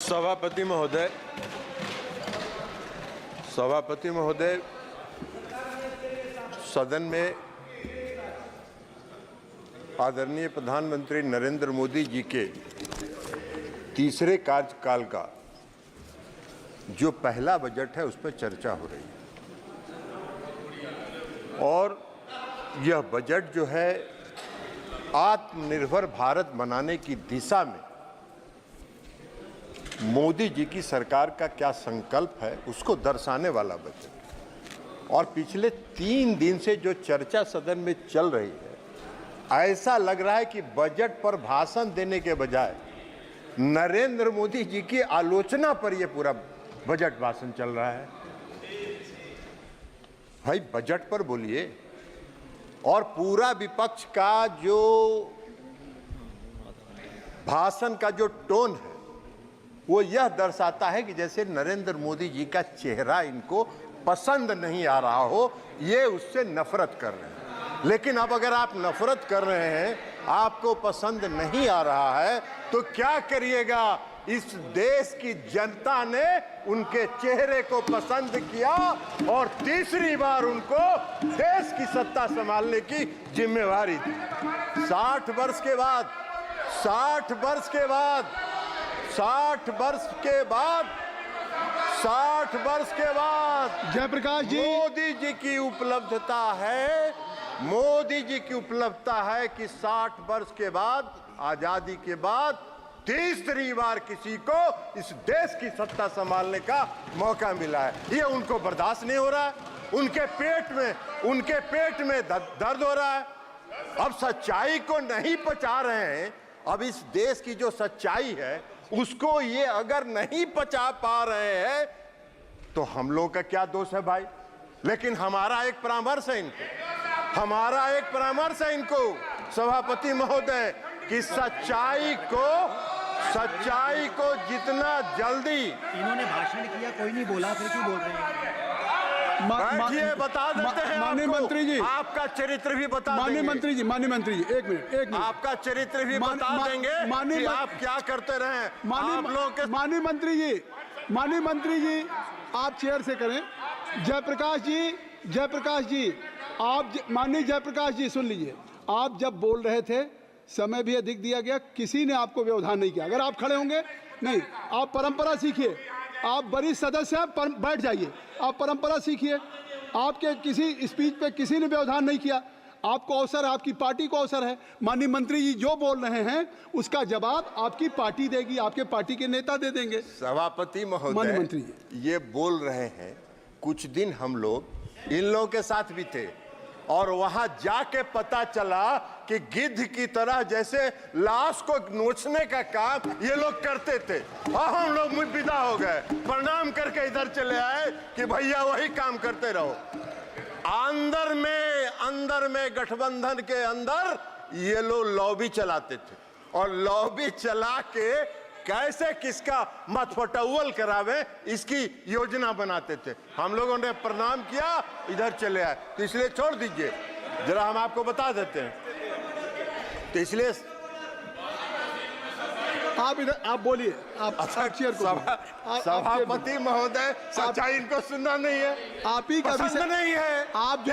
सभापति महोदय, सदन में आदरणीय प्रधानमंत्री नरेंद्र मोदी जी के तीसरे कार्यकाल का जो पहला बजट है उस पर चर्चा हो रही है और यह बजट जो है आत्मनिर्भर भारत बनाने की दिशा में मोदी जी की सरकार का क्या संकल्प है उसको दर्शाने वाला बजट। और पिछले 3 दिन से जो चर्चा सदन में चल रही है, ऐसा लग रहा है कि बजट पर भाषण देने के बजाय नरेंद्र मोदी जी की आलोचना पर यह पूरा बजट भाषण चल रहा है। भाई बजट पर बोलिए। और पूरा विपक्ष का जो भाषण का जो टोन है वो यह दर्शाता है कि जैसे नरेंद्र मोदी जी का चेहरा इनको पसंद नहीं आ रहा हो, ये उससे नफरत कर रहे हैं। लेकिन अब अगर आप नफरत कर रहे हैं, आपको पसंद नहीं आ रहा है, तो क्या करिएगा? इस देश की जनता ने उनके चेहरे को पसंद किया और तीसरी बार उनको देश की सत्ता संभालने की जिम्मेवारी दी। 60 वर्ष के बाद जयप्रकाश जी, मोदी जी की उपलब्धता है कि 60 वर्ष के बाद, आजादी के बाद तीसरी बार किसी को इस देश की सत्ता संभालने का मौका मिला है। ये उनको बर्दाश्त नहीं हो रहा है। उनके पेट में दर्द हो रहा है। अब सच्चाई को नहीं पचा रहे हैं। अब इस देश की जो सच्चाई है उसको ये अगर नहीं पचा पा रहे हैं तो हम लोगों का क्या दोष है भाई? लेकिन हमारा एक परामर्श है इनको सभापति महोदय कि सच्चाई को जितना जल्दी। इन्होंने भाषण किया, कोई नहीं बोला, फिर क्यों बोल रहे हैं? बैठिए, बता देते हैं माननीय मंत्री जी, आपका चरित्र भी बता देंगे। माननीय मंत्री जी, एक मिनट आपका चरित्र भी बता देंगे कि आप क्या करते रहे। माननीय मंत्री जी, आप चेयर से करें। जयप्रकाश जी, आप माननीय जयप्रकाश जी सुन लीजिए। आप जब बोल रहे थे समय भी अधिक दिया गया, किसी ने आपको व्यवधान नहीं किया। अगर आप खड़े होंगे, नहीं, आप परंपरा सीखिए। आप वरिष्ठ सदस्य हैं, बैठ जाइए। आप परंपरा सीखिए। आपके किसी स्पीच पे किसी ने व्यवधान नहीं किया। आपको अवसर है, आपकी पार्टी को अवसर है। माननीय मंत्री जी जो बोल रहे हैं उसका जवाब आपकी पार्टी देगी, आपके पार्टी के नेता दे देंगे। सभापति महोदय, माननीय मंत्री जी ये बोल रहे हैं। कुछ दिन हम लोग इन लोगों के साथ भी थे और वहां जाके पता चला कि गिद्ध की तरह जैसे लाश को नोचने का काम ये लोग करते थे। और हम लोग विदा हो गए, प्रणाम करके इधर चले आए कि भैया वही काम करते रहो। अंदर में गठबंधन के अंदर ये लोग लॉबी चलाते थे और लॉबी चला के कैसे किसका मतफटौल करावे इसकी योजना बनाते थे। हम लोगों ने प्रणाम किया, इधर चले आए। तो इसलिए छोड़ दीजिए, जरा हम आपको बता देते हैं। तो इसलिए आप इधर आप बोलिए। सभापति महोदय, सच्चाई इनको सुनना नहीं है, आप ही का पसंद नहीं है। आप जो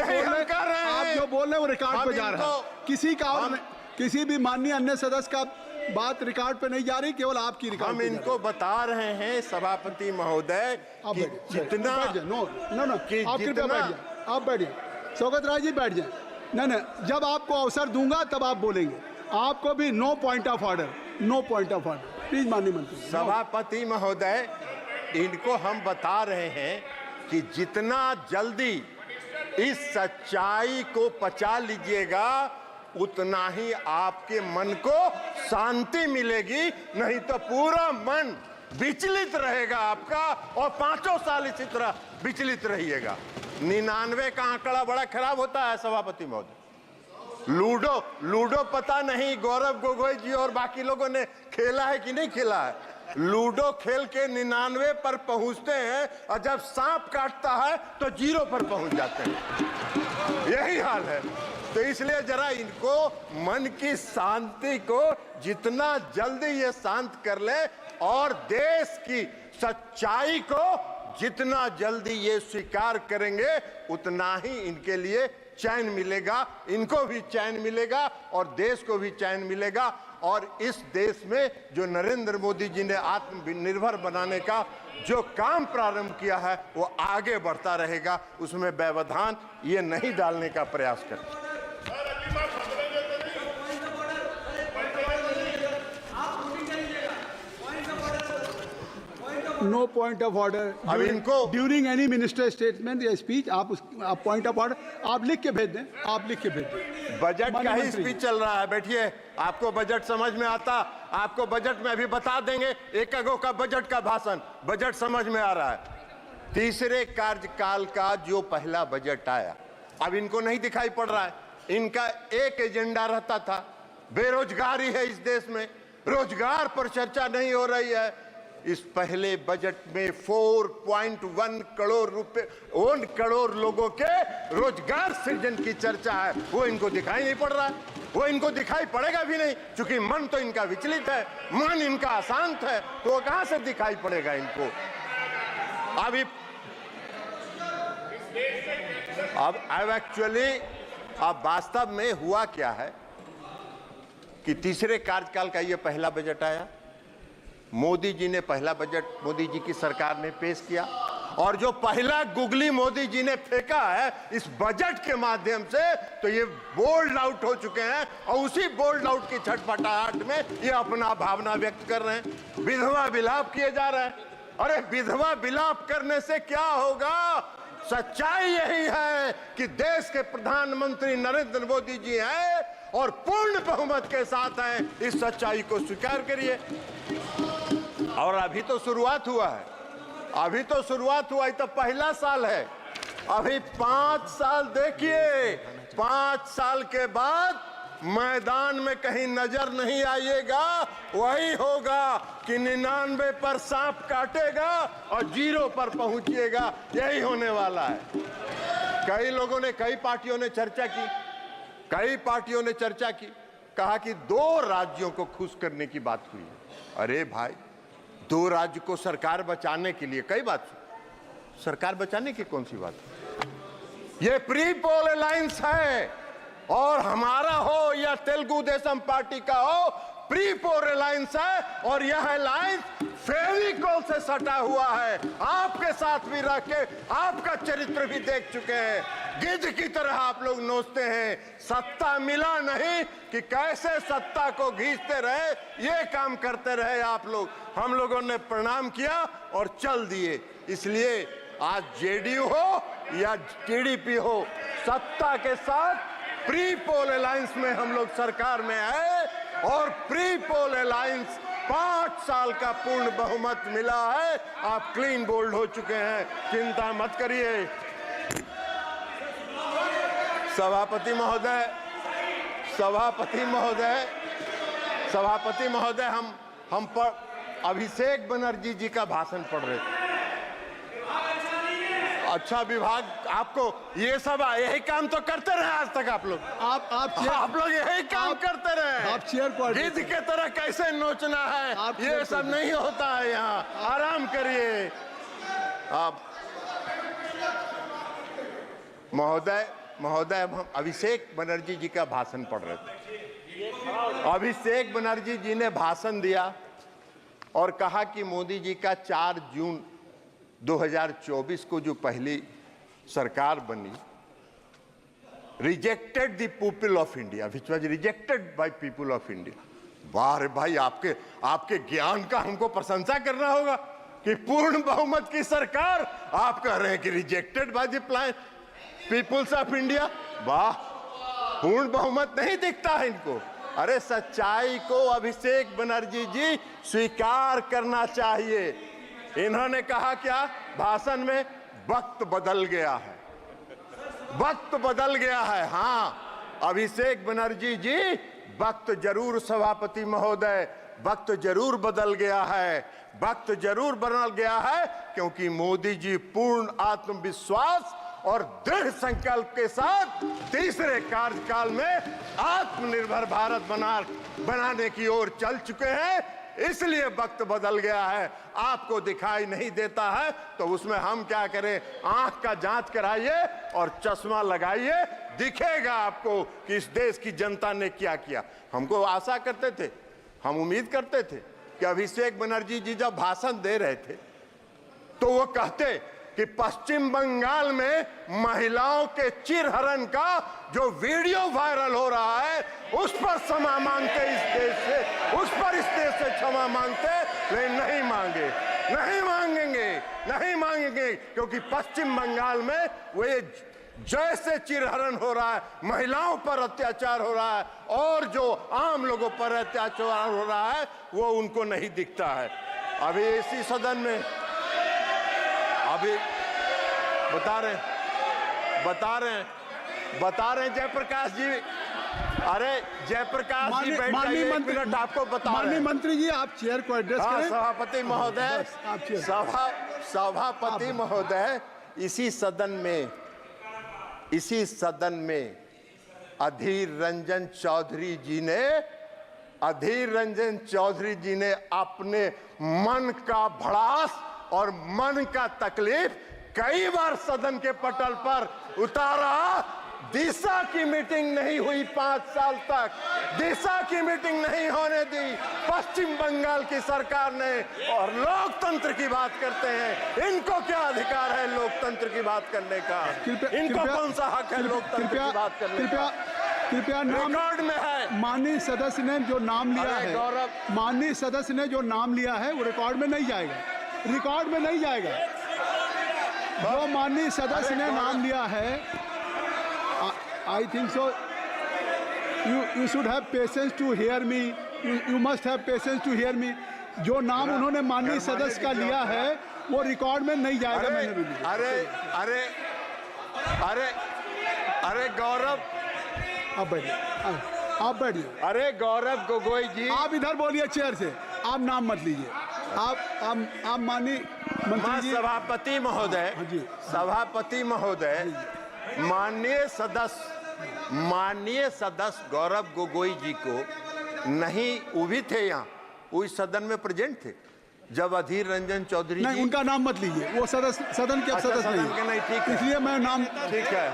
बोल रहे हैं वो रिकॉर्ड पे जा रहा है। किसी भी माननीय अन्य सदस्य का बात रिकॉर्ड पे नहीं जा रही, केवल आपकी रिकॉर्ड। हम इनको बता रहे हैं सभापति महोदय कि जितना आप बैठिए। स्वागत राय जी बैठ जाए। नहीं, जब आपको अवसर दूंगा तब आप बोलेंगे। आपको भी no point of order please. माननीय मंत्री, सभापति महोदय, इनको हम बता रहे हैं कि जितना जल्दी इस सच्चाई को पचा लीजिएगा उतना ही आपके मन को शांति मिलेगी। नहीं तो पूरा मन विचलित रहेगा आपका और 5 साल इसी तरह विचलित रहिएगा। 99 का आंकड़ा बड़ा खराब होता है सभापति महोदय। लूडो पता नहीं गौरव गोगोई जी और बाकी लोगों ने खेला है कि नहीं खेला है। लूडो खेल के 99 पर पहुंचते हैं और जब सांप काटता है तो 0 पर पहुंच जाते हैं। यही हाल है। तो इसलिए जरा इनको मन की शांति को जितना जल्दी ये शांत कर ले और देश की सच्चाई को जितना जल्दी ये स्वीकार करेंगे उतना ही इनके लिए चैन मिलेगा, इनको भी चैन मिलेगा और देश को भी चैन मिलेगा। और इस देश में जो नरेंद्र मोदी जी ने आत्मनिर्भर बनाने का जो काम प्रारंभ किया है वो आगे बढ़ता रहेगा, उसमें व्यवधान ये नहीं डालने का प्रयास करें। नो पॉइंट ऑफ ऑर्डर अब इनको ड्यूरिंग एनी मिनिस्टर स्टेटमेंट या स्पीच आप पॉइंट ऑफ ऑर्डर आप लिख के भेज दें, आप लिख के भेज दें। बजट का ही स्पीच चल रहा है, बैठिए, आपको बजट समझ में आता, आपको बजट में अभी बता देंगे, एक अगो का बजट का भाषण, बजट समझ में आ रहा है। तीसरे कार्यकाल का जो पहला बजट आया अब इनको नहीं दिखाई पड़ रहा है, इनका एक एजेंडा रहता था, बेरोजगारी है इस देश में, रोजगार पर चर्चा नहीं हो रही है। इस पहले बजट में 4.1 करोड़ रुपए 1 करोड़ लोगों के रोजगार सृजन की चर्चा है, वो इनको दिखाई नहीं पड़ रहा है, वो इनको दिखाई पड़ेगा भी नहीं, क्योंकि मन तो इनका विचलित है, मन इनका अशांत है, तो वो कहां से दिखाई पड़ेगा इनको। अब एक्चुअली अब वास्तव में हुआ क्या है कि तीसरे कार्यकाल का ये पहला बजट आया, मोदी जी ने पहला बजट मोदी जी की सरकार ने पेश किया और जो पहला गुगली मोदी जी ने फेंका है इस बजट के माध्यम से, तो ये बोल्ड आउट हो चुके हैं और उसी बोल्ड आउट की छटपटाहट में ये अपना भावना व्यक्त कर रहे हैं, विधवा विलाप किए जा रहे हैं। अरे विधवा विलाप करने से क्या होगा? सच्चाई यही है कि देश के प्रधानमंत्री नरेंद्र मोदी जी हैं और पूर्ण बहुमत के साथ हैं, इस सच्चाई को स्वीकार करिए। और अभी तो शुरुआत हुआ है, अभी तो शुरुआत हुआ है, तो पहला साल है, अभी 5 साल देखिए, 5 साल के बाद मैदान में कहीं नजर नहीं आइएगा, वही होगा कि 99 पर सांप काटेगा और 0 पर पहुंचिएगा, यही होने वाला है। कई लोगों ने, कई पार्टियों ने चर्चा की, कई पार्टियों ने चर्चा की, कहा कि 2 राज्यों को खुश करने की बात हुई है। अरे भाई, 2 राज्य को सरकार बचाने के लिए कई बात, सरकार बचाने की कौन सी बात? ये प्री पोल अलायंस है और हमारा हो या तेलुगु देशम पार्टी का हो, प्री पोल अलायंस है और यह अलायंस फेविकोल से सटा हुआ है। आपके साथ भी रह के आपका चरित्र भी देख चुके हैं, गिद्ध की तरह आप लोग नोचते हैं, सत्ता मिला नहीं कि कैसे सत्ता को घींचते रहे, ये काम करते रहे आप लोग। हम लोगों ने प्रणाम किया और चल दिए। इसलिए आज जेडीयू हो या टीडीपी हो, सत्ता के साथ प्री पोल अलायंस में हम लोग सरकार में आए और प्री पोल अलायंस 5 साल का पूर्ण बहुमत मिला है। आप क्लीन बोल्ड हो चुके हैं, चिंता मत करिए। सभापति महोदय, सभापति महोदय, सभापति महोदय, हम पर अभिषेक बनर्जी जी का भाषण पढ़ रहे थे। अच्छा विभाग, आपको ये सब यही काम तो करते रहे आज तक आप लोग, आप लोग यही काम करते रहे। आप चेयर पर गिद्ध के तरह कैसे नोचना है, ये सब नहीं होता है यहाँ, आराम करिए आप। महोदय हम अभिषेक बनर्जी जी का भाषण पढ़ रहे थे। अभिषेक बनर्जी जी ने भाषण दिया और कहा कि मोदी जी का 4 जून 2024 को जो पहली सरकार बनी, rejected the people of India, which was rejected by people of India. वाह रे भाई, आपके ज्ञान का हमको प्रशंसा करना होगा कि पूर्ण बहुमत की सरकार आप कह रहे हैं कि rejected by the peoples of India. वाह, पूर्ण बहुमत नहीं दिखता है इनको। अरे सच्चाई को अभिषेक बनर्जी जी स्वीकार करना चाहिए। इन्होंने कहा क्या भाषण में? वक्त बदल गया है, वक्त बदल गया है। हाँ अभिषेक बनर्जी जी, वक्त जरूर, सभापति महोदय, वक्त जरूर बदल गया है, वक्त जरूर बदल गया है, क्योंकि मोदी जी पूर्ण आत्मविश्वास और दृढ़ संकल्प के साथ तीसरे कार्यकाल में आत्मनिर्भर भारत बनाने की ओर चल चुके हैं। इसलिए वक्त बदल गया है, आपको दिखाई नहीं देता है तो उसमें हम क्या करें, आंख का जांच कराइए और चश्मा लगाइए, दिखेगा आपको कि इस देश की जनता ने क्या किया। हमको आशा करते थे, हम उम्मीद करते थे कि अभिषेक बनर्जी जी जब भाषण दे रहे थे तो वो कहते कि पश्चिम बंगाल में महिलाओं के चिरहरण का जो वीडियो वायरल हो रहा है उस पर क्षमा मांगते, इस देश से, उस पर इस देश से क्षमा मांगते, लेकिन नहीं मांगे, नहीं मांगेंगे, नहीं मांगेंगे, क्योंकि पश्चिम बंगाल में वो ये जैसे चिरहरण हो रहा है, महिलाओं पर अत्याचार हो रहा है और जो आम लोगों पर अत्याचार हो रहा है वो उनको नहीं दिखता है। अभी इसी सदन में अभी बता रहे जयप्रकाश जी, अरे जयप्रकाश जी बैठ जाइए, एक मिनट आपको बता रहे हैं। माननीय मंत्री जी आप चेयर को एड्रेस करें। सभापति महोदय, सभापति महोदय, इसी सदन में अधीर रंजन चौधरी जी ने अपने मन का भड़ास और मन का तकलीफ कई बार सदन के पटल पर उतारा। दिशा की मीटिंग नहीं हुई 5 साल तक, दिशा की मीटिंग नहीं होने दी पश्चिम बंगाल की सरकार ने, और लोकतंत्र की बात करते हैं। इनको क्या अधिकार है लोकतंत्र की बात करने का? इनको कौन सा हक है लोकतंत्र की बात करने का? कृपया रिकॉर्ड में है। माननीय सदस्य ने जो नाम लिया है, गौरव, माननीय सदस्य ने जो नाम लिया है वो रिकॉर्ड में नहीं जाएगा, रिकॉर्ड में नहीं जाएगा। जो माननीय सदस्य ने नाम लिया है, I think so you should have patience to hear me, you must have patience to hear me. जो नाम उन्होंने माननीय सदस्य का लिया है वो रिकॉर्ड में नहीं जाएगा। मैंने भी लिया। अरे गौरव, आप बैठिए। अरे गौरव गोगोई जी, आप इधर बोलिए चेयर से, आप नाम मत लीजिए। आप माननीय मंत्री जी, सभापति महोदय, सभापति महोदय, माननीय सदस्य गौरव गोगोई जी को नहीं, वो भी थे यहाँ, वो इस सदन में प्रेजेंट थे जब अधीर रंजन चौधरी नहीं, जी, उनका नाम मत लीजिए, वो सदन के सदस्य नहीं, ठीक है, इसलिए मैं नाम, ठीक है,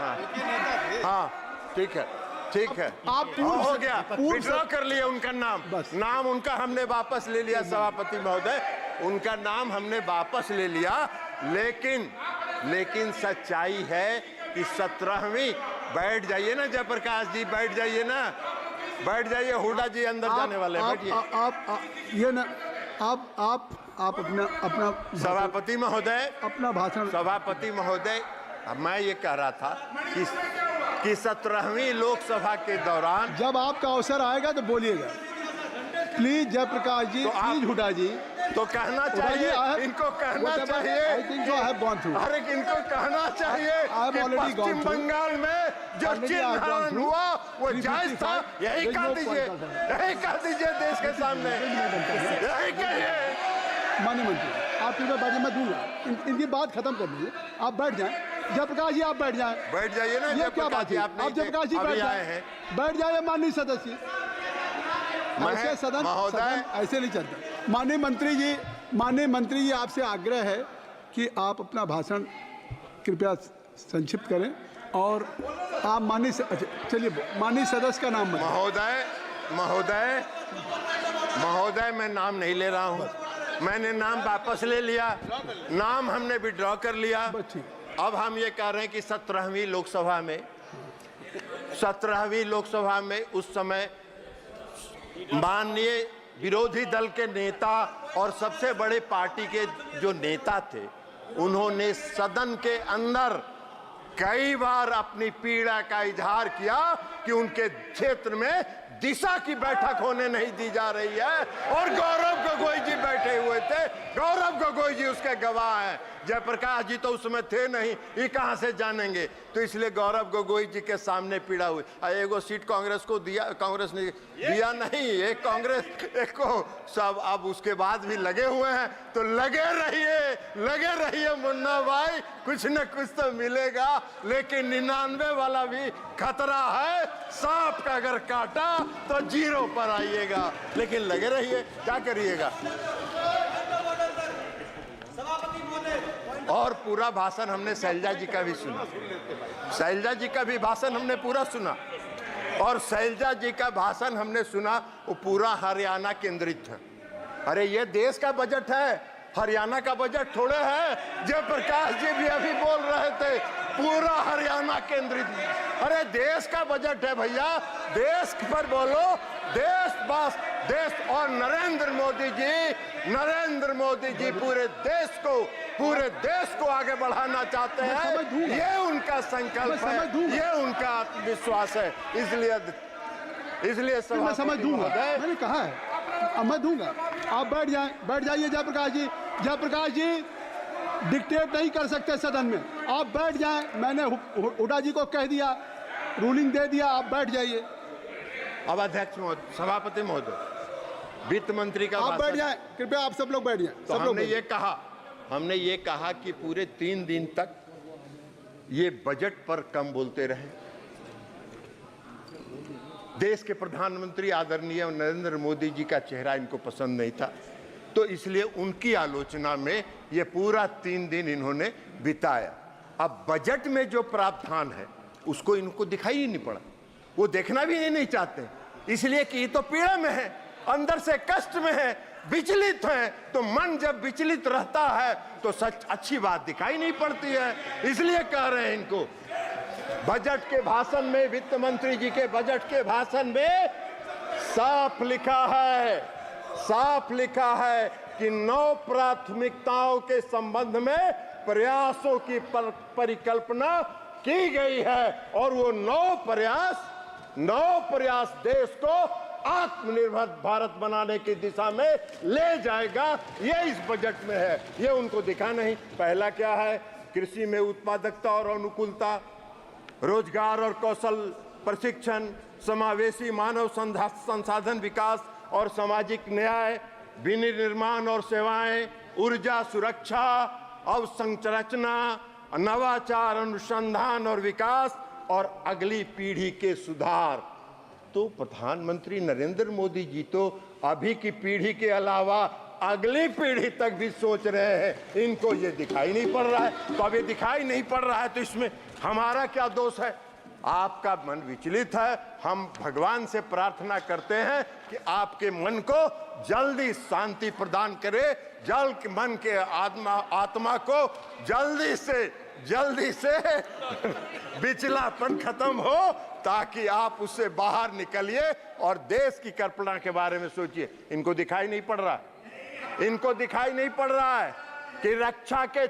हाँ ठीक है, ठीक है, आप हो गया, विड्रॉ कर लिया उनका नाम, नाम उनका हमने वापस ले लिया सभापति महोदय, उनका नाम हमने वापस ले लिया। लेकिन सच्चाई है कि 17वीं, बैठ जाइए ना जयप्रकाश जी, बैठ जाइए ना, बैठ जाइए, हुड्डा जी अंदर जाने वाले हैं, बैठिए। आप अपना सभापति महोदय, अपना भाषण, सभापति महोदय, मैं ये कह रहा था कि 17वीं लोकसभा के दौरान जब आपका अवसर आएगा तो बोलिएगा प्लीज। जयप्रकाश जी, प्लीज हुड्डा जी, तो कहना चाहिए, इनको कहना चाहिए, अरे इनको कहना चाहिए कि पश्चिम बंगाल में जो चिरहरण हुआ वो जायज था। यही कह दीजिए देश के सामने, यही कहिए। माननीय मंत्री, आप इधर बात मैं दूंगा, इनकी बात खत्म कर दीजिए, आप बैठ जाएं। जयप्रकाश जी आप बैठ जाएं, बैठ जाइए ना, ये क्या बात है? आप जयप्रकाश जी बैठ जाइए, माननीय सदस्य। ऐसे सदन ऐसे नहीं चलता। माननीय मंत्री जी आपसे आग्रह है कि आप अपना भाषण कृपया संक्षिप्त करें और आप चलिए माननीय सदस्य का नाम महोदय मैं नाम नहीं ले रहा हूं, मैंने नाम वापस ले लिया, नाम हमने विड्रॉ कर लिया। अब हम ये कह रहे हैं कि 17वीं लोकसभा में उस समय माननीय विरोधी दल के नेता और सबसे बड़े पार्टी के जो नेता थे, उन्होंने सदन के अंदर कई बार अपनी पीड़ा का इजहार किया कि उनके क्षेत्र में दिशा की बैठक होने नहीं दी जा रही है, और गौरव गोगोई जी बैठे हुए थे, गौरव गोगोई जी उसके गवाह हैं। जयप्रकाश जी तो उसमें थे नहीं, ये कहां से जानेंगे? तो इसलिए गौरव गोगोई जी के सामने पीड़ा हुई। एगो सीट कांग्रेस को दिया, कांग्रेस ने दिया नहीं, एक कांग्रेस एक को सब, अब उसके बाद भी लगे हुए हैं, तो लगे रहिए, लगे रहिए मुन्ना भाई, कुछ न कुछ तो मिलेगा, लेकिन 99 वाला भी खतरा है। सांप का अगर काटा तो 0 पर आइएगा, लेकिन लगे रहिए, क्या करिएगा। और पूरा भाषण हमने शैलजा जी का भी सुना, शैलजा जी का भी भाषण हमने पूरा सुना, और शैलजा जी का भाषण हमने सुना वो पूरा हरियाणा केंद्रित है। अरे ये देश का बजट है, हरियाणा का बजट थोड़े है। जयप्रकाश जी भी अभी बोल रहे थे पूरा हरियाणा केंद्रित। अरे देश का बजट है भैया, देश पर बोलो, देश बस देश। और नरेंद्र मोदी जी पूरे देश को आगे बढ़ाना चाहते हैं। ये उनका संकल्प है, ये उनका आत्मविश्वास है। इसलिए मैं समझ दूंगा, मैंने कहा है, अब मैं दूंगा। आप बैठ जाइए जयप्रकाश जी। जयप्रकाश जी डिक्टेट नहीं कर सकते सदन में, आप बैठ जाएं। मैंने हुड्डा जी को कह दिया, रूलिंग दे दिया, आप बैठ जाइए। अब अध्यक्ष महोदय, सभापति महोदय, वित्त मंत्री का आप बैठ जाएं, कृपया आप सब लोग बैठ जाएं। तो हमने ये कहा कि पूरे 3 दिन तक ये बजट पर कम बोलते रहे। देश के प्रधानमंत्री आदरणीय नरेंद्र मोदी जी का चेहरा इनको पसंद नहीं था, तो इसलिए उनकी आलोचना में ये पूरा 3 दिन इन्होंने बिताया। अब बजट में जो प्रावधान है उसको इनको दिखाई ही नहीं पड़ा, वो देखना भी नहीं चाहते, इसलिए कि ये तो पीड़ा में है, अंदर से कष्ट में है, विचलित है। तो मन जब विचलित रहता है तो सच अच्छी बात दिखाई नहीं पड़ती है, इसलिए कह रहे हैं इनको। बजट के भाषण में, वित्त मंत्री जी के बजट के भाषण में साफ लिखा है कि 9 प्राथमिकताओं के संबंध में प्रयासों की परिकल्पना की गई है, और वो 9 प्रयास देश को आत्मनिर्भर भारत बनाने की दिशा में ले जाएगा। ये इस बजट में है, ये उनको दिखा नहीं। पहला क्या है? कृषि में उत्पादकता और अनुकूलता, रोजगार और कौशल प्रशिक्षण, समावेशी मानव संसाधन विकास और सामाजिक न्याय, विनिर्माण और सेवाएं, ऊर्जा सुरक्षा, अवसंरचना, नवाचार, अनुसंधान और विकास, और अगली पीढ़ी के सुधार। तो प्रधानमंत्री नरेंद्र मोदी जी तो अभी की पीढ़ी के अलावा अगली पीढ़ी तक भी सोच रहे हैं, इनको ये दिखाई नहीं पड़ रहा है। तो अब ये दिखाई नहीं पड़ रहा है तो इसमें हमारा क्या दोष है? आपका मन विचलित है, हम भगवान से प्रार्थना करते हैं कि आपके मन को जल्दी शांति प्रदान करे, मन के आत्मा को जल्दी से विचलापन खत्म हो, ताकि आप उससे बाहर निकलिए और देश की कल्पना के बारे में सोचिए। इनको दिखाई नहीं पड़ रहा है कि रक्षा के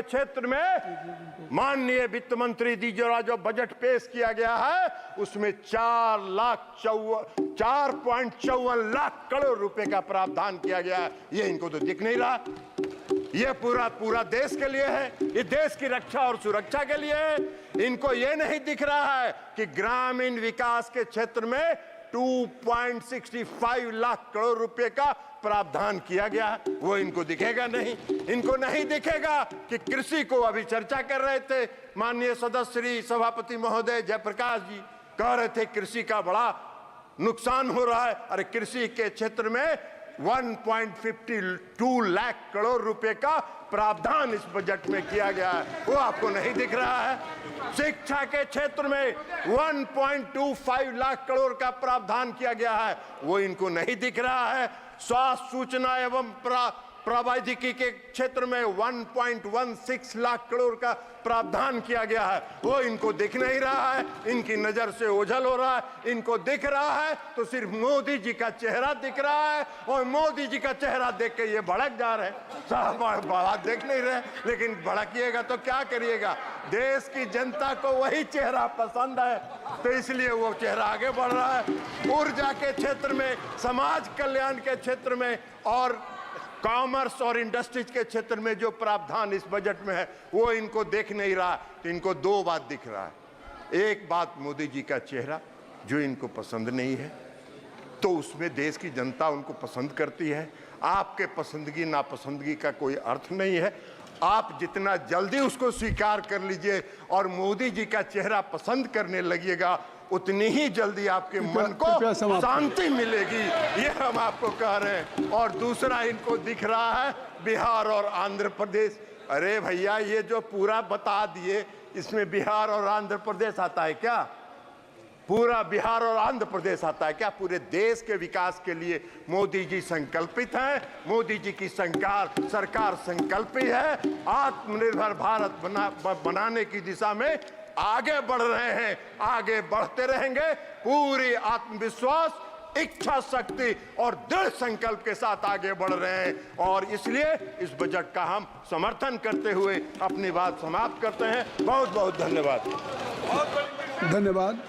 क्षेत्र में माननीय वित्त मंत्री जी जो बजट पेश किया गया है उसमें 4.54 लाख करोड़ रुपए का प्रावधान किया गया है। ये इनको तो दिख नहीं रहा। ये पूरा देश के लिए है, ये देश की रक्षा और सुरक्षा के लिए है। इनको ये नहीं दिख रहा है कि ग्रामीण विकास के क्षेत्र में 2.65 लाख करोड़ रुपए का प्रावधान किया गया है, वो इनको दिखेगा नहीं। इनको नहीं दिखेगा कि कृषि को अभी चर्चा कर रहे थे माननीय सदस्य श्री सभापति महोदय जयप्रकाश जी, कह रहे थे कृषि का बड़ा नुकसान हो रहा है। अरे कृषि के क्षेत्र में 1.52 लाख करोड़ रुपए का प्रावधान इस बजट में किया गया है, वो आपको नहीं दिख रहा है। शिक्षा के क्षेत्र में 1.25 लाख करोड़ का प्रावधान किया गया है, वो इनको नहीं दिख रहा है। स्वास्थ्य सूचना एवं प्रौद्योगिकी के क्षेत्र में 1.16 लाख करोड़ का प्रावधान किया गया है, वो इनको दिख नहीं रहा है। इनकी नजर से ओझल हो रहा है। इनको दिख रहा है तो सिर्फ मोदी जी का चेहरा दिख रहा है, और मोदी जी का चेहरा देख के ये भड़क जा रहे हैं। साहब बात देख नहीं रहे, लेकिन भड़किएगा तो क्या करिएगा? देश की जनता को वही चेहरा पसंद है, तो इसलिए वो चेहरा आगे बढ़ रहा है। ऊर्जा के क्षेत्र में, समाज कल्याण के क्षेत्र में और कॉमर्स और इंडस्ट्रीज के क्षेत्र में जो प्रावधान इस बजट में है वो इनको देख नहीं रहा। तो इनको 2 बात दिख रहा है। एक बात मोदी जी का चेहरा जो इनको पसंद नहीं है, तो उसमें देश की जनता उनको पसंद करती है। आपके पसंदगी नापसंदगी का कोई अर्थ नहीं है। आप जितना जल्दी उसको स्वीकार कर लीजिए और मोदी जी का चेहरा पसंद करने लगिएगा, उतनी ही जल्दी आपके मन को शांति मिलेगी, ये हम आपको कह रहे हैं। और दूसरा, इनको दिख रहा है बिहार और आंध्र प्रदेश। अरे भैया, ये जो पूरा बता दिए, इसमें बिहार और आंध्र प्रदेश आता है क्या? पूरा बिहार और आंध्र प्रदेश आता है क्या? पूरे देश के विकास के लिए मोदी जी संकल्पित हैं। मोदी जी की सरकार संकल्पित है। आत्मनिर्भर भारत बनाने की दिशा में आगे बढ़ रहे हैं, आगे बढ़ते रहेंगे। पूरी आत्मविश्वास, इच्छा शक्ति और दृढ़ संकल्प के साथ आगे बढ़ रहे हैं। और इसलिए इस बजट का हम समर्थन करते हुए अपनी बात समाप्त करते हैं। बहुत बहुत धन्यवाद। धन्यवाद।